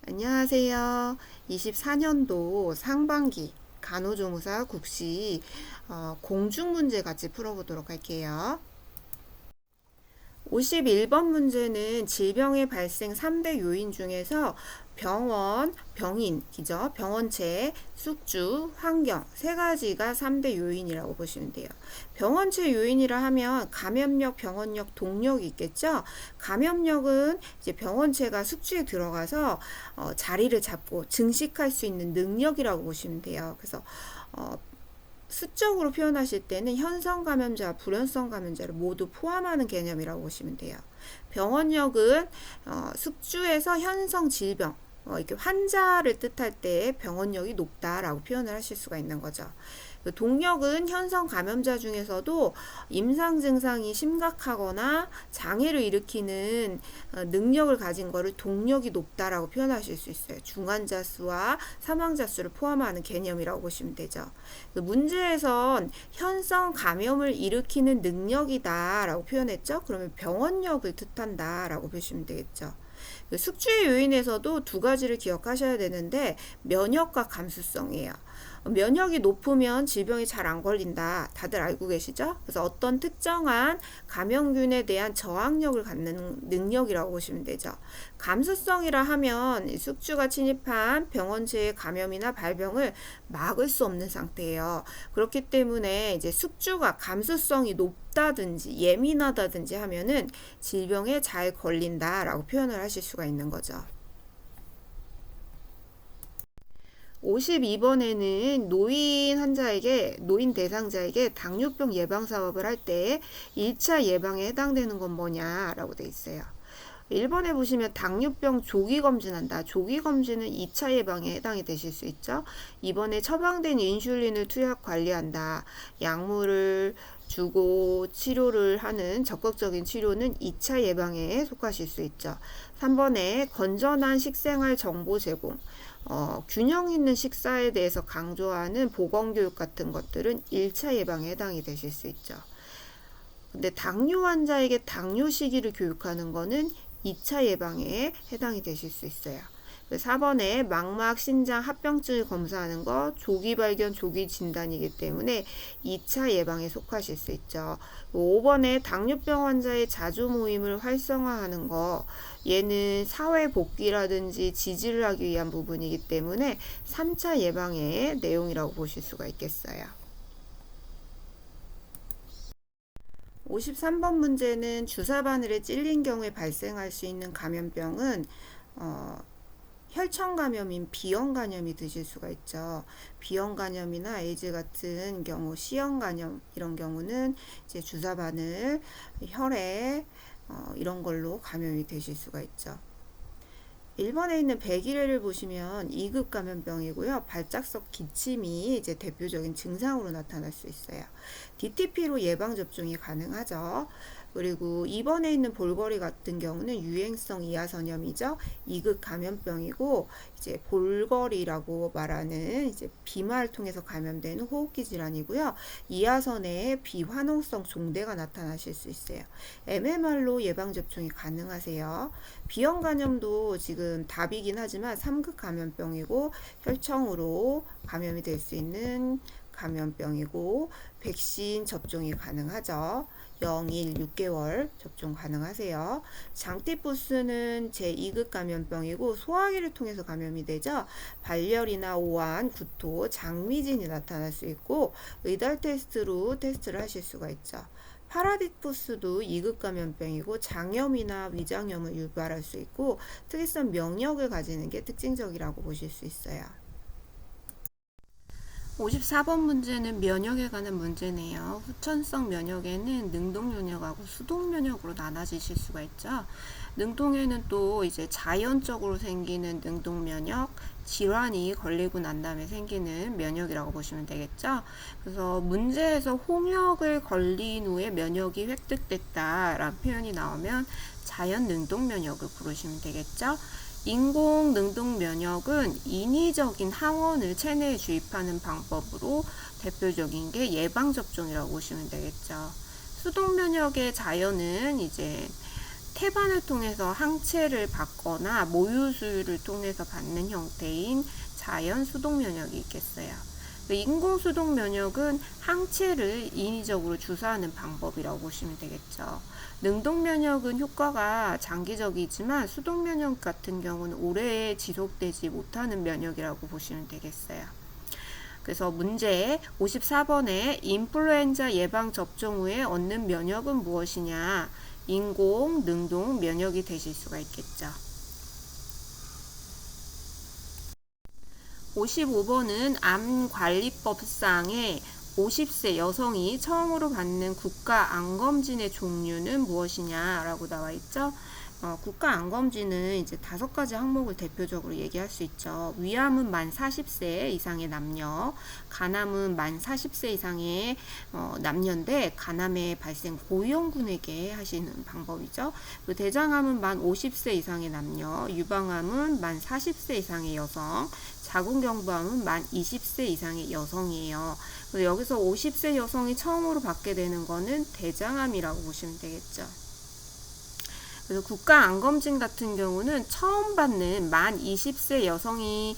안녕하세요. 24년도 상반기 간호조무사 국시 공중 문제 같이 풀어보도록 할게요. 51번 문제는 질병의 발생 3대 요인 중에서 병인이죠. 병원체, 숙주, 환경 세 가지가 3대 요인이라고 보시면 돼요. 병원체 요인이라 하면 감염력, 병원력, 동력이 있겠죠. 감염력은 이제 병원체가 숙주에 들어가서 자리를 잡고 증식할 수 있는 능력이라고 보시면 돼요. 그래서 수적으로 표현하실 때는 현성 감염자, 불현성 감염자를 모두 포함하는 개념이라고 보시면 돼요. 병원력은 숙주에서 현성 질병, 이렇게 환자를 뜻할 때 병원력이 높다라고 표현을 하실 수가 있는 거죠. 동력은 현성 감염자 중에서도 임상 증상이 심각하거나 장애를 일으키는 능력을 가진 거를 동력이 높다라고 표현하실 수 있어요. 중환자 수와 사망자 수를 포함하는 개념이라고 보시면 되죠. 문제에선 현성 감염을 일으키는 능력이다라고 표현했죠. 그러면 병원력을 뜻한다라고 보시면 되겠죠. 숙주의 요인에서도 두 가지를 기억하셔야 되는데 면역과 감수성이에요. 면역이 높으면 질병이 잘 안 걸린다. 다들 알고 계시죠? 그래서 어떤 특정한 감염균에 대한 저항력을 갖는 능력이라고 보시면 되죠. 감수성이라 하면 숙주가 침입한 병원체의 감염이나 발병을 막을 수 없는 상태예요. 그렇기 때문에 이제 숙주가 감수성이 높다든지 예민하다든지 하면은 질병에 잘 걸린다라고 표현을 하실 수가 있는 거죠. 52번에는 노인 대상자에게 당뇨병 예방 사업을 할 때 1차 예방에 해당되는 건 뭐냐라고 돼 있어요. 1번에 보시면 당뇨병 조기 검진한다. 조기 검진은 2차 예방에 해당이 되실 수 있죠. 2번에 처방된 인슐린을 투약 관리한다. 약물을 주고 치료를 하는 적극적인 치료는 2차 예방에 속하실 수 있죠. 3번에 건전한 식생활 정보 제공, 균형 있는 식사에 대해서 강조하는 보건교육 같은 것들은 1차 예방에 해당이 되실 수 있죠. 근데 당뇨 환자에게 당뇨 시기를 교육하는 거는 2차 예방에 해당이 되실 수 있어요. 4번에 망막, 신장, 합병증을 검사하는 거 조기 발견, 조기 진단이기 때문에 2차 예방에 속하실 수 있죠. 5번에 당뇨병 환자의 자조 모임을 활성화하는 거 얘는 사회 복귀라든지 지지를 하기 위한 부분이기 때문에 3차 예방의 내용이라고 보실 수가 있겠어요. 53번 문제는 주사 바늘에 찔린 경우에 발생할 수 있는 감염병은 혈청 감염인 비형 감염이 드실 수가 있죠. 비형 감염이나 에이즈 같은 경우, C형 감염 이런 경우는 이제 주사 바늘, 혈액 이런 걸로 감염이 되실 수가 있죠. 1번에 있는 백일해를 보시면 2급 감염병이고요. 발작성 기침이 이제 대표적인 증상으로 나타날 수 있어요. DTP로 예방접종이 가능하죠. 그리고 2번에 있는 볼거리 같은 경우는 유행성 이하선염이죠. 2급 감염병이고 이제 볼거리라고 말하는 이제 비말을 통해서 감염되는 호흡기 질환이고요. 이하선에 비환원성 종대가 나타나실 수 있어요. MMR로 예방접종이 가능하세요. 비형 감염도 지금 답이긴 하지만 3급 감염병이고 혈청으로 감염이 될 수 있는 감염병이고 백신 접종이 가능하죠. 0일 6개월 접종 가능하세요. 장티푸스는 제2급 감염병이고 소화기를 통해서 감염이 되죠. 발열이나 오한, 구토, 장미진이 나타날 수 있고 의달 테스트로 테스트를 하실 수가 있죠. 파라디푸스도 2급 감염병이고 장염이나 위장염을 유발할 수 있고 특이성 면역을 가지는 게 특징적이라고 보실 수 있어요. 54번 문제는 면역에 관한 문제네요. 후천성 면역에는 능동 면역하고 수동 면역으로 나눠지실 수가 있죠. 능동에는 또 이제 자연적으로 생기는 능동 면역, 질환이 걸리고 난 다음에 생기는 면역이라고 보시면 되겠죠. 그래서 문제에서 홍역을 걸린 후에 면역이 획득됐다라는 표현이 나오면 자연 능동 면역을 부르시면 되겠죠. 인공 능동 면역은 인위적인 항원을 체내에 주입하는 방법으로 대표적인 게 예방 접종이라고 보시면 되겠죠. 수동 면역의 자연은 이제 태반을 통해서 항체를 받거나 모유수유를 통해서 받는 형태인 자연 수동 면역이 있겠어요. 인공 수동 면역은 항체를 인위적으로 주사하는 방법이라고 보시면 되겠죠. 능동 면역은 효과가 장기적이지만 수동 면역 같은 경우는 오래 지속되지 못하는 면역이라고 보시면 되겠어요. 그래서 문제 54번에 인플루엔자 예방 접종 후에 얻는 면역은 무엇이냐? 인공, 능동 면역이 되실 수가 있겠죠. 55번은 암관리법상에 50세 여성이 처음으로 받는 국가 암검진의 종류는 무엇이냐라고 나와 있죠. 국가 암검진은 이제 5가지 항목을 대표적으로 얘기할 수 있죠. 위암은 만 40세 이상의 남녀, 간암은 만 40세 이상의 남녀인데 간암의 발생 고위험군에게 하시는 방법이죠. 대장암은 만 50세 이상의 남녀, 유방암은 만 40세 이상의 여성, 자궁경부암은 만 20세 이상의 여성이에요. 여기서 50세 여성이 처음으로 받게 되는 거는 대장암이라고 보시면 되겠죠. 그래서 국가 암검진 같은 경우는 처음 받는 만 20세 여성이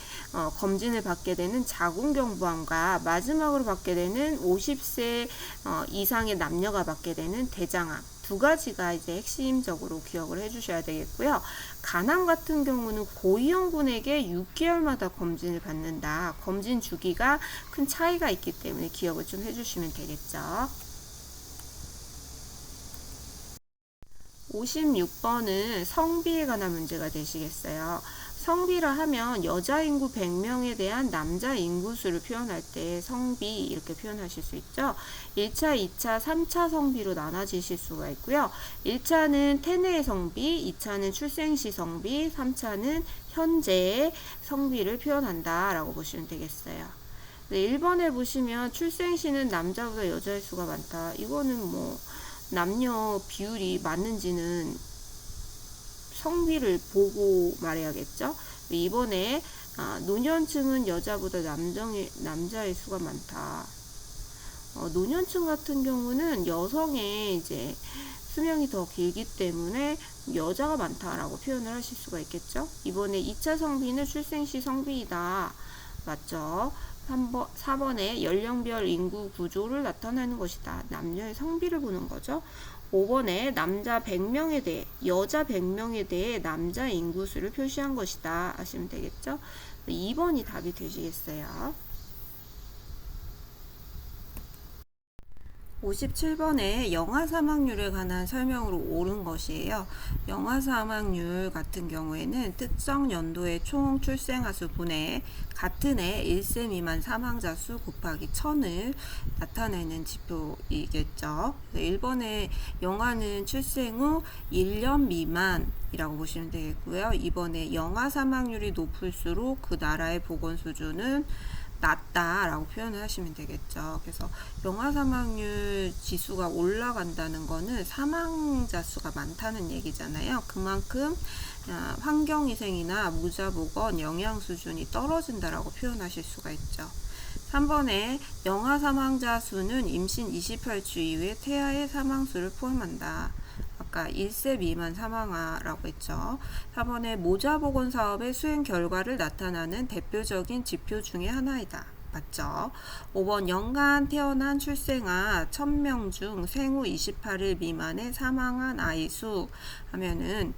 검진을 받게 되는 자궁경부암과 마지막으로 받게 되는 50세 이상의 남녀가 받게 되는 대장암 2가지가 이제 핵심적으로 기억을 해주셔야 되겠고요. 간암 같은 경우는 고위험군에게 6개월마다 검진을 받는다. 검진 주기가 큰 차이가 있기 때문에 기억을 좀 해주시면 되겠죠. 56번은 성비에 관한 문제가 되시겠어요. 성비라 하면 여자 인구 100명에 대한 남자 인구수를 표현할 때 성비 이렇게 표현하실 수 있죠. 1차, 2차, 3차 성비로 나눠지실 수가 있고요. 1차는 태내의 성비, 2차는 출생시 성비, 3차는 현재의 성비를 표현한다 라고 보시면 되겠어요. 1번에 보시면 출생시는 남자보다 여자의 수가 많다. 이거는 뭐 남녀 비율이 맞는지는 성비를 보고 말해야겠죠. 이번에 노년층은 여자보다 남자의 수가 많다. 노년층 같은 경우는 여성의 이제 수명이 더 길기 때문에 여자가 많다라고 표현을 하실 수가 있겠죠. 이번에 2차 성비는 출생시 성비이다. 맞죠? 4번에 연령별 인구 구조를 나타내는 것이다. 남녀의 성비를 보는 거죠. 5번에 남자 100명에 대해 여자 100명에 대해 남자 인구수를 표시한 것이다 하시면 되겠죠. 2번이 답이 되시겠어요. 57번에 영아 사망률에 관한 설명으로 옳은 것이에요. 영아 사망률 같은 경우에는 특정 연도의 총 출생아 수 분의 같은 해 1세 미만 사망자 수 곱하기 1000을 나타내는 지표이겠죠. 1번에 영아는 출생 후 1년 미만이라고 보시면 되겠고요. 2번에 영아 사망률이 높을수록 그 나라의 보건 수준은 낮다라고 표현을 하시면 되겠죠. 그래서 영아 사망률 지수가 올라간다는 거는 사망자 수가 많다는 얘기잖아요. 그만큼 환경위생이나 무자보건 영양 수준이 떨어진다라고 표현하실 수가 있죠. 3번에 영아 사망자 수는 임신 28주 이후에 태아의 사망수를 포함한다. 아까 1세 미만 사망아라고 했죠. 4번에 모자보건 사업의 수행 결과를 나타나는 대표적인 지표 중에 하나이다. 맞죠? 5번 연간 태어난 출생아 1000명 중 생후 28일 미만의 사망한 아이 수 하면은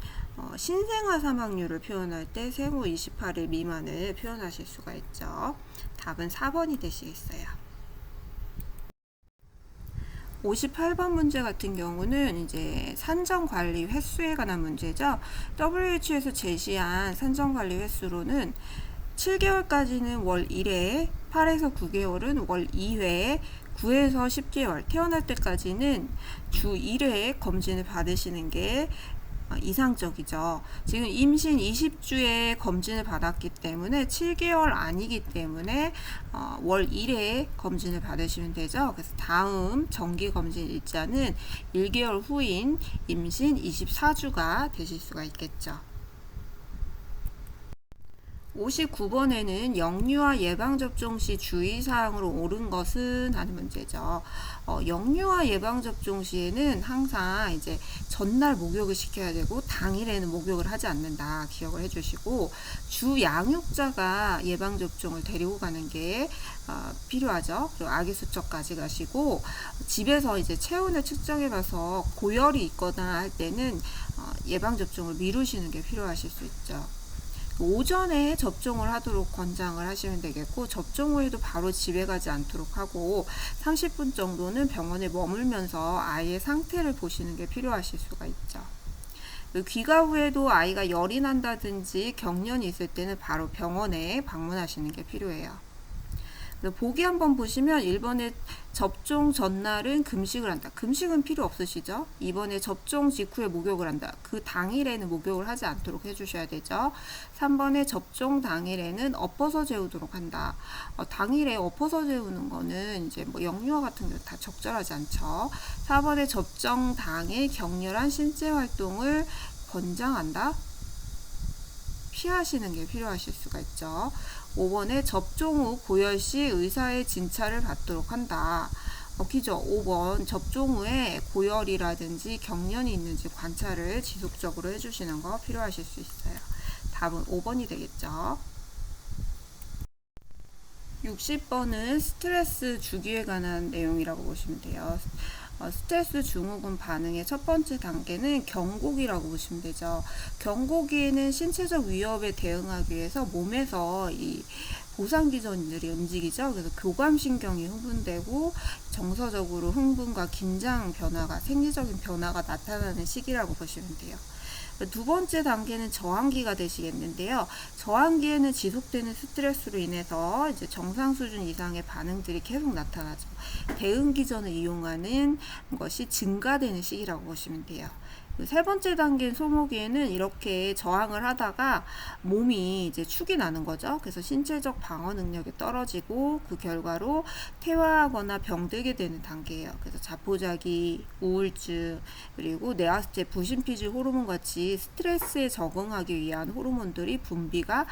신생아 사망률을 표현할 때 생후 28일 미만을 표현하실 수가 있죠. 답은 4번이 되시겠어요. 58번 문제 같은 경우는 이제 산정관리 횟수에 관한 문제죠. WHO에서 제시한 산정관리 횟수로는 7개월까지는 월 1회, 8에서 9개월은 월 2회, 9에서 10개월, 태어날 때까지는 주 1회 검진을 받으시는 게 이상적이죠. 지금 임신 20주에 검진을 받았기 때문에 7개월 아니기 때문에 월 1회 검진을 받으시면 되죠. 그래서 다음 정기검진 일자는 1개월 후인 임신 24주가 되실 수가 있겠죠. 59번에는 영유아 예방접종 시 주의사항으로 옳은 것은 하는 문제죠. 영유아 예방접종 시에는 항상 이제 전날 목욕을 시켜야 되고 당일에는 목욕을 하지 않는다 기억을 해주시고, 주 양육자가 예방접종을 데리고 가는 게 필요하죠. 그리고 아기 수척까지 가시고, 집에서 이제 체온을 측정해 봐서 고열이 있거나 할 때는 예방접종을 미루시는 게 필요하실 수 있죠. 오전에 접종을 하도록 권장을 하시면 되겠고, 접종 후에도 바로 집에 가지 않도록 하고 30분 정도는 병원에 머물면서 아이의 상태를 보시는 게 필요하실 수가 있죠. 귀가 후에도 아이가 열이 난다든지 경련이 있을 때는 바로 병원에 방문하시는 게 필요해요. 보기 한번 보시면 1번에 접종 전날은 금식을 한다. 금식은 필요 없으시죠? 2번에 접종 직후에 목욕을 한다. 그 당일에는 목욕을 하지 않도록 해주셔야 되죠. 3번에 접종 당일에는 엎어서 재우도록 한다. 당일에 엎어서 재우는 거는 이제 뭐 영유아 같은 경우 다 적절하지 않죠. 4번에 접종 당일 격렬한 신체 활동을 권장한다. 피하시는 게 필요하실 수가 있죠. 5번에 접종 후 고열 시 의사의 진찰을 받도록 한다. 기죠. 5번 접종 후에 고열이라든지 경련이 있는지 관찰을 지속적으로 해주시는 거 필요하실 수 있어요. 답은 5번이 되겠죠. 60번은 스트레스 주기에 관한 내용이라고 보시면 돼요. 스트레스 증후군 반응의 첫 번째 단계는 경고기라고 보시면 되죠. 경고기에는 신체적 위협에 대응하기 위해서 몸에서 이 보상기전들이 움직이죠. 그래서 교감신경이 흥분되고 정서적으로 흥분과 긴장 변화가, 생리적인 변화가 나타나는 시기라고 보시면 돼요. 두 번째 단계는 저항기가 되시겠는데요. 저항기에는 지속되는 스트레스로 인해서 이제 정상 수준 이상의 반응들이 계속 나타나죠. 대응 기전을 이용하는 것이 증가되는 시기라고 보시면 돼요. 세 번째 단계인 소모기에는 이렇게 저항을 하다가 몸이 이제 축이 나는 거죠. 그래서 신체적 방어 능력이 떨어지고 그 결과로 퇴화하거나 병들게 되는 단계예요. 그래서 자포자기, 우울증, 그리고 내아스제, 부신피질 호르몬 같이 스트레스에 적응하기 위한 호르몬들이 분비가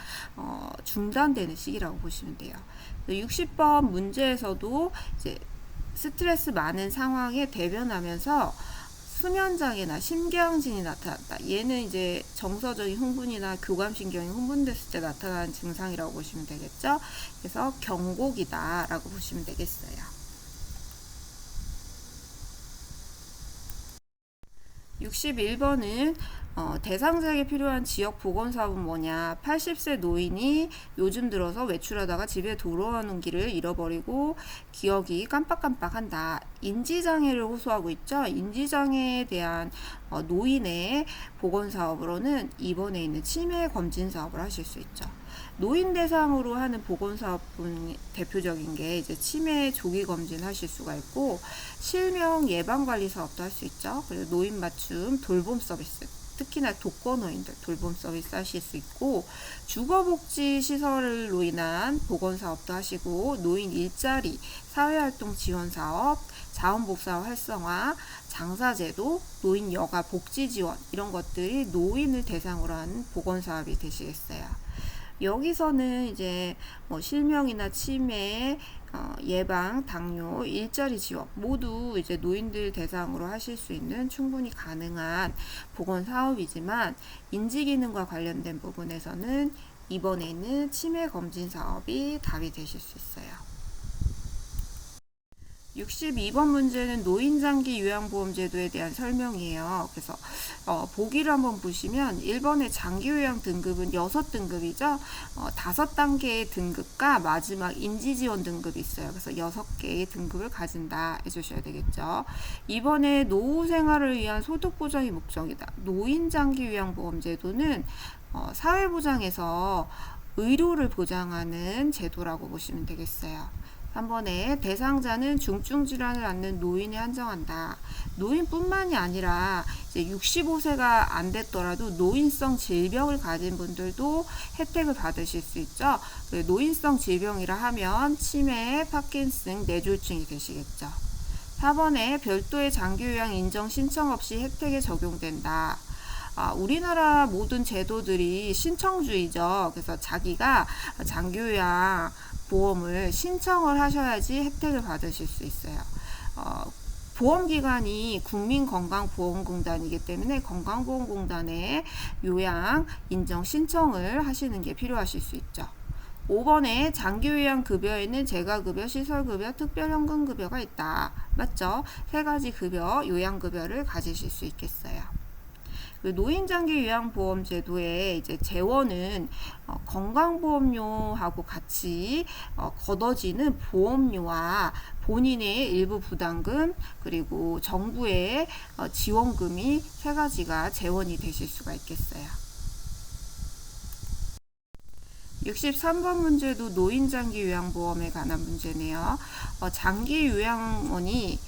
중단되는 시기라고 보시면 돼요. 60번 문제에서도 이제 스트레스 많은 상황에 대변하면서 수면장애나 심경증이 나타났다. 얘는 이제 정서적인 흥분이나 교감신경이 흥분됐을 때 나타나는 증상이라고 보시면 되겠죠. 그래서 경고기다 라고 보시면 되겠어요. 61번은 대상자에게 필요한 지역 보건사업은 뭐냐. 80세 노인이 요즘 들어서 외출하다가 집에 돌아오는 길을 잃어버리고 기억이 깜빡깜빡한다. 인지장애를 호소하고 있죠. 인지장애에 대한 노인의 보건사업으로는 2번에 있는 치매 검진 사업을 하실 수 있죠. 노인 대상으로 하는 보건사업 중 대표적인 게 이제 치매 조기 검진 하실 수가 있고, 실명 예방관리 사업도 할 수 있죠. 그리고 노인 맞춤 돌봄 서비스, 특히나 독거노인들 돌봄 서비스 하실 수 있고, 주거복지 시설로 인한 보건사업도 하시고, 노인 일자리, 사회활동 지원 사업, 자원봉사 활성화, 장사제도, 노인 여가 복지 지원, 이런 것들이 노인을 대상으로 한 보건사업이 되시겠어요. 여기서는 이제 뭐 실명이나 치매, 예방, 당뇨, 일자리 지원 모두 이제 노인들 대상으로 하실 수 있는 충분히 가능한 보건 사업이지만, 인지기능과 관련된 부분에서는 이번에 있는 치매 검진 사업이 답이 되실 수 있어요. 62번 문제는 노인장기 요양보험제도에 대한 설명이에요. 그래서 보기를 한번 보시면 1번의 장기요양 등급은 6등급이죠. 5단계의 등급과 마지막 인지지원 등급이 있어요. 그래서 6개의 등급을 가진다 해주셔야 되겠죠. 2번에 노후생활을 위한 소득보장이 목적이다. 노인장기 요양보험제도는 사회보장에서 의료를 보장하는 제도라고 보시면 되겠어요. 3번에 대상자는 중증 질환을 앓는 노인에 한정한다. 노인뿐만이 아니라 이제 65세가 안 됐더라도 노인성 질병을 가진 분들도 혜택을 받으실 수 있죠. 노인성 질병이라 하면 치매, 파킨슨, 뇌졸중이 되시겠죠. 4번에 별도의 장기요양 인정 신청 없이 혜택에 적용된다. 우리나라 모든 제도들이 신청주의죠. 그래서 자기가 장기요양 보험을 신청을 하셔야지 혜택을 받으실 수 있어요. 보험기관이 국민건강보험공단이기 때문에 건강보험공단에 요양 인정 신청을 하시는 게 필요하실 수 있죠. 5번에 장기요양급여에는 재가급여, 시설급여, 특별현금급여가 있다. 맞죠? 세 가지 급여, 요양급여를 가지실 수 있겠어요. 노인장기요양보험제도의 이제 재원은 건강보험료하고 같이 걷어지는 보험료와 본인의 일부 부담금 그리고 정부의 지원금이 세 가지가 재원이 되실 수가 있겠어요. 63번 문제도 노인장기요양보험에 관한 문제네요. 장기요양원이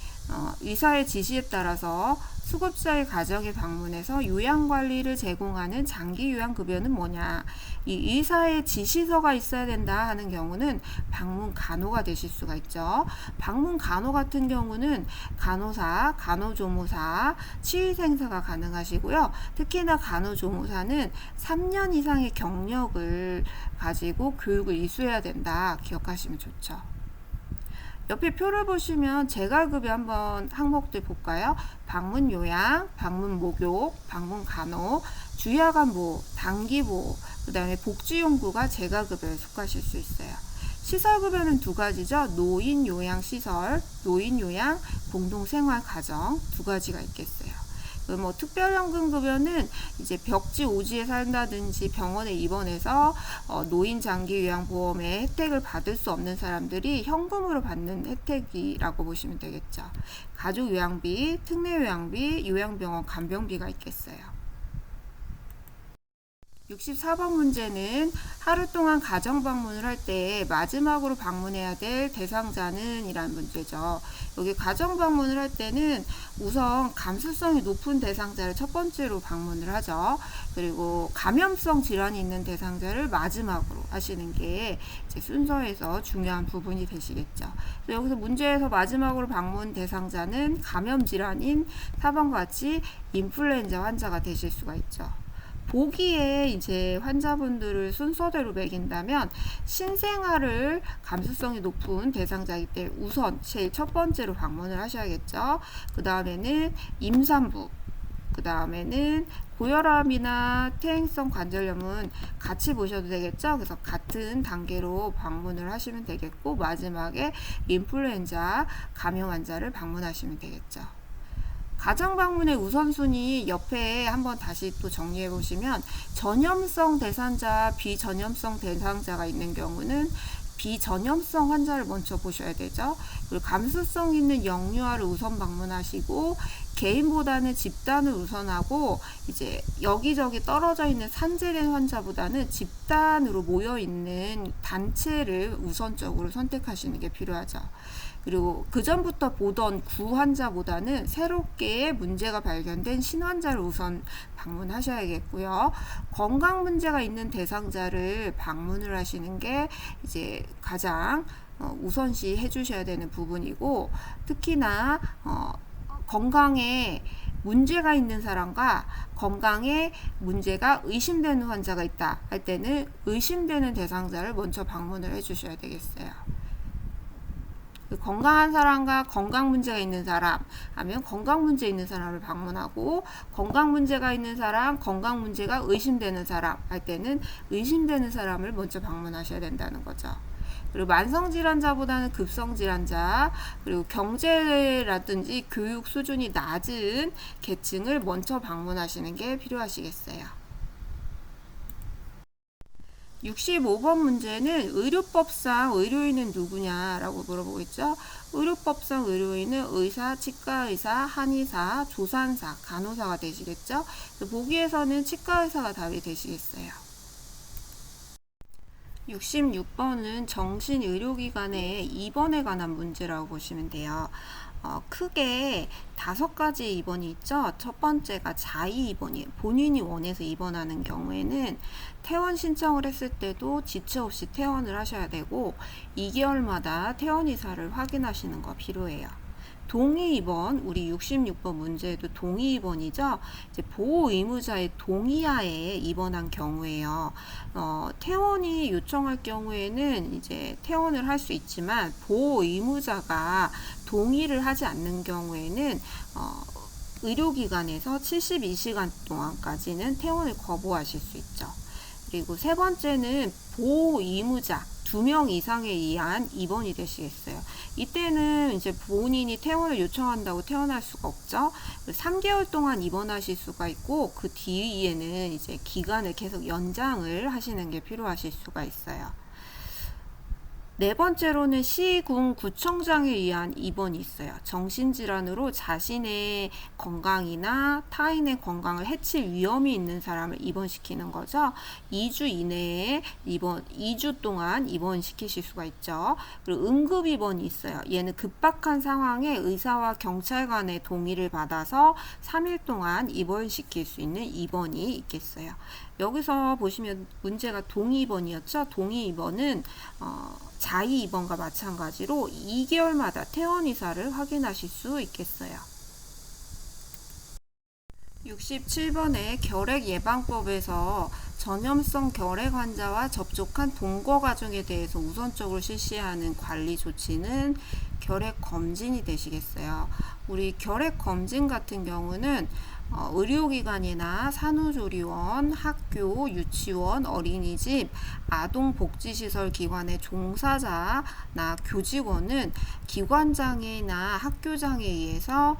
의사의 지시에 따라서 수급자의 가정에 방문해서 요양관리를 제공하는 장기요양급여는 뭐냐. 이 의사의 지시서가 있어야 된다 하는 경우는 방문간호가 되실 수가 있죠. 방문간호 같은 경우는 간호사, 간호조무사, 치의생사가 가능하시고요. 특히나 간호조무사는 3년 이상의 경력을 가지고 교육을 이수해야 된다. 기억하시면 좋죠. 옆에 표를 보시면 재가급여 한번 항목들 볼까요? 방문요양, 방문목욕, 방문간호, 주야간보호, 단기보호, 그 다음에 복지용구가 재가급여에 속하실 수 있어요. 시설급여는 두 가지죠. 노인요양시설, 노인요양, 공동생활가정 두 가지가 있겠어요. 뭐 특별연금급여는 이제 벽지 오지에 산다든지 병원에 입원해서 노인 장기 요양보험의 혜택을 받을 수 없는 사람들이 현금으로 받는 혜택이라고 보시면 되겠죠. 가족 요양비, 특례 요양비, 요양병원 간병비가 있겠어요. 64번 문제는 하루 동안 가정 방문을 할 때 마지막으로 방문해야 될 대상자는 이란 문제죠. 여기 가정 방문을 할 때는 우선 감수성이 높은 대상자를 첫 번째로 방문을 하죠. 그리고 감염성 질환이 있는 대상자를 마지막으로 하시는 게 이제 순서에서 중요한 부분이 되시겠죠. 여기서 문제에서 마지막으로 방문 대상자는 감염 질환인 4번과 같이 인플루엔자 환자가 되실 수가 있죠. 보기에 이제 환자분들을 순서대로 매긴다면 신생아를 감수성이 높은 대상자이기 때문에 우선 제일 첫 번째로 방문을 하셔야겠죠. 그 다음에는 임산부, 그 다음에는 고혈압이나 퇴행성 관절염은 같이 보셔도 되겠죠. 그래서 같은 단계로 방문을 하시면 되겠고 마지막에 인플루엔자 감염 환자를 방문하시면 되겠죠. 가정 방문의 우선순위 옆에 한번 다시 또 정리해 보시면 전염성 대상자, 비전염성 대상자가 있는 경우는 비전염성 환자를 먼저 보셔야 되죠. 그리고 감수성 있는 영유아를 우선 방문하시고 개인보다는 집단을 우선하고 이제 여기저기 떨어져 있는 산재된 환자보다는 집단으로 모여 있는 단체를 우선적으로 선택하시는 게 필요하죠. 그리고 그 전부터 보던 구환자보다는 새롭게 문제가 발견된 신환자를 우선 방문하셔야겠고요. 건강 문제가 있는 대상자를 방문을 하시는 게 이제 가장 우선시 해주셔야 되는 부분이고 특히나 건강에 문제가 있는 사람과 건강에 문제가 의심되는 환자가 있다 할 때는 의심되는 대상자를 먼저 방문을 해주셔야 되겠어요. 건강한 사람과 건강 문제가 있는 사람 하면 건강 문제 있는 사람을 방문하고 건강 문제가 있는 사람, 건강 문제가 의심되는 사람 할 때는 의심되는 사람을 먼저 방문하셔야 된다는 거죠. 그리고 만성질환자보다는 급성질환자 그리고 경제라든지 교육 수준이 낮은 계층을 먼저 방문하시는 게 필요하시겠어요. 65번 문제는 의료법상 의료인은 누구냐라고 물어보고 있죠. 의료법상 의료인은 의사, 치과의사, 한의사, 조산사, 간호사가 되시겠죠. 보기에서는 치과의사가 답이 되시겠어요. 66번은 정신의료기관의 입원에 관한 문제라고 보시면 돼요. 크게 5가지 입원이 있죠. 첫 번째가 자의 입원이에요. 본인이 원해서 입원하는 경우에는 퇴원 신청을 했을 때도 지체 없이 퇴원을 하셔야 되고 2개월마다 퇴원 의사를 확인하시는 거 필요해요. 동의 입원, 우리 66번 문제에도 동의 입원이죠. 이제 보호 의무자의 동의하에 입원한 경우에요. 퇴원이 요청할 경우에는 이제 퇴원을 할 수 있지만 보호 의무자가 동의를 하지 않는 경우에는 의료기관에서 72시간 동안까지는 퇴원을 거부하실 수 있죠. 그리고 세 번째는 보호 의무자 2명 이상에 의한 입원이 되시겠어요. 이때는 이제 본인이 퇴원을 요청한다고 퇴원할 수가 없죠. 3개월 동안 입원하실 수가 있고 그 뒤에는 이제 기간을 계속 연장을 하시는 게 필요하실 수가 있어요. 네 번째로는 시군 구청장에 의한 입원이 있어요. 정신질환으로 자신의 건강이나 타인의 건강을 해칠 위험이 있는 사람을 입원시키는 거죠. 2주 이내에 2주 동안 입원시키실 수가 있죠. 그리고 응급 입원이 있어요. 얘는 급박한 상황에 의사와 경찰관의 동의를 받아서 3일 동안 입원시킬 수 있는 입원이 있겠어요. 여기서 보시면 문제가 동의 입원이었죠. 동의 입원은 자의 입원과 마찬가지로 2개월마다 퇴원 의사를 확인하실 수 있겠어요. 67번의 결핵 예방법에서 전염성 결핵 환자와 접촉한 동거 가정에 대해서 우선적으로 실시하는 관리 조치는 결핵 검진이 되시겠어요. 우리 결핵 검진 같은 경우는 의료기관이나 산후조리원, 학교, 유치원, 어린이집, 아동복지시설 기관의 종사자나 교직원은 기관장애나 학교장에 의해서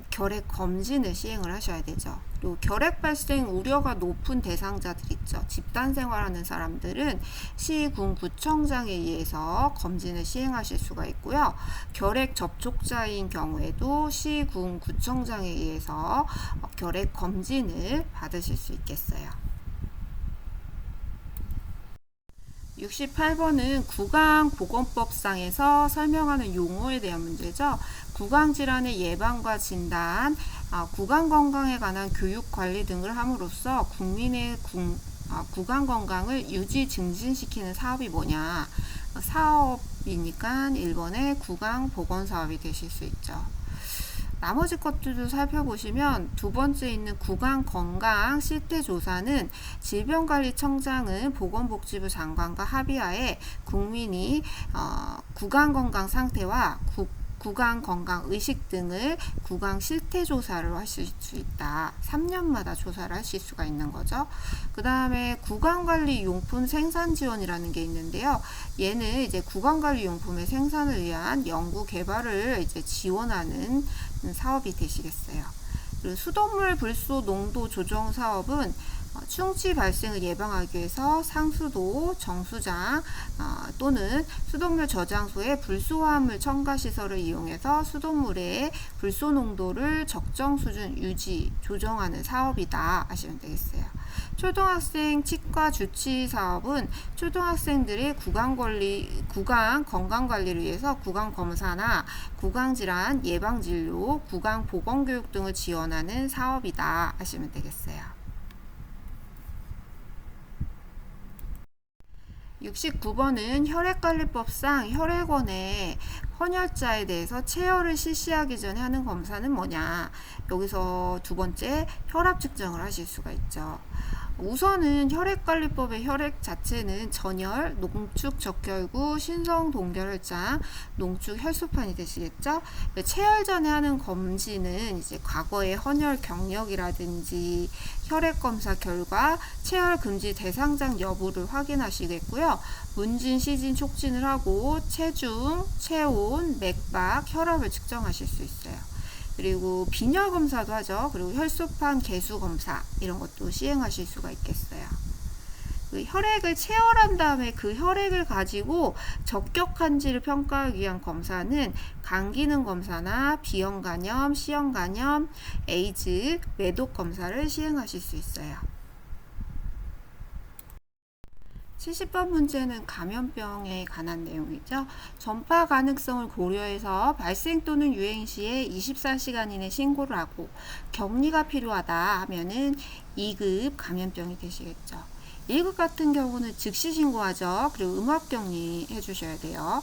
결핵 검진을 시행을 하셔야 되죠. 그리고 결핵 발생 우려가 높은 대상자들 있죠. 집단 생활하는 사람들은 시, 군, 구청장에 의해서 검진을 시행하실 수가 있고요. 결핵 접촉자인 경우에도 시, 군, 구청장에 의해서 결핵 검진을 받으실 수 있겠어요. 68번은 구강보건법상에서 설명하는 용어에 대한 문제죠. 구강질환의 예방과 진단, 구강건강에 관한 교육관리 등을 함으로써 국민의 구강건강을 유지 증진시키는 사업이 뭐냐. 사업이니까 1번의 구강보건사업이 되실 수 있죠. 나머지 것들도 살펴보시면 두 번째 있는 구강건강 실태조사는 질병관리청장은 보건복지부 장관과 합의하에 국민이 구강건강 상태와 구강건강의식 등을 구강 실태조사를 하실 수 있다. 3년마다 조사를 하실 수가 있는 거죠. 그 다음에 구강관리용품 생산지원이라는 게 있는데요. 얘는 이제 구강관리용품의 생산을 위한 연구 개발을 이제 지원하는 사업이 되시겠어요. 그리고 수돗물 불소 농도 조정 사업은 충치 발생을 예방하기 위해서 상수도, 정수장 또는 수돗물 저장소에 불소화합물 첨가 시설을 이용해서 수돗물의 불소 농도를 적정 수준 유지, 조정하는 사업이다 하시면 되겠어요. 초등학생 치과 주치 사업은 초등학생들의 구강 건강 관리를 위해서 구강 검사나 구강 질환 예방 진료, 구강 보건 교육 등을 지원하는 사업이다 하시면 되겠어요. 69번은 혈액관리법상 혈액원의 헌혈자에 대해서 체열을 실시하기 전에 하는 검사는 뭐냐. 여기서 두 번째 혈압 측정을 하실 수가 있죠. 우선은 혈액관리법의 혈액 자체는 전혈, 농축 적혈구, 신성 동결혈장, 농축 혈소판이 되시겠죠? 체열 전에 하는 검진은 이제 과거의 헌혈 경력이라든지 혈액 검사 결과 체열 금지 대상장 여부를 확인하시겠고요. 문진, 시진, 촉진을 하고 체중, 체온, 맥박, 혈압을 측정하실 수 있어요. 그리고 빈혈 검사도 하죠. 그리고 혈소판 개수 검사 이런 것도 시행하실 수가 있겠어요. 그 혈액을 체열한 다음에 그 혈액을 가지고 적격한지를 평가하기 위한 검사는 간기능 검사나 B형 간염, C형 간염, 에이즈, 외독 검사를 시행하실 수 있어요. 70번 문제는 감염병에 관한 내용이죠. 전파 가능성을 고려해서 발생 또는 유행 시에 24시간 이내 신고를 하고 격리가 필요하다 하면은 2급 감염병이 되시겠죠. 1급 같은 경우는 즉시 신고하죠. 그리고 음압 격리 해주셔야 돼요.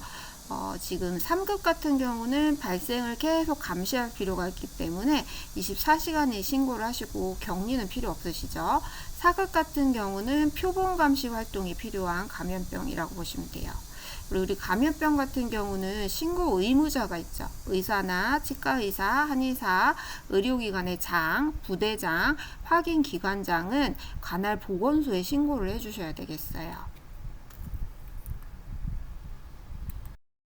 지금 3급 같은 경우는 발생을 계속 감시할 필요가 있기 때문에 24시간에 신고를 하시고 격리는 필요 없으시죠. 4급 같은 경우는 표본 감시 활동이 필요한 감염병이라고 보시면 돼요. 그리고 우리 감염병 같은 경우는 신고 의무자가 있죠. 의사나 치과의사, 한의사, 의료기관의 장, 부대장, 확인기관장은 관할 보건소에 신고를 해주셔야 되겠어요.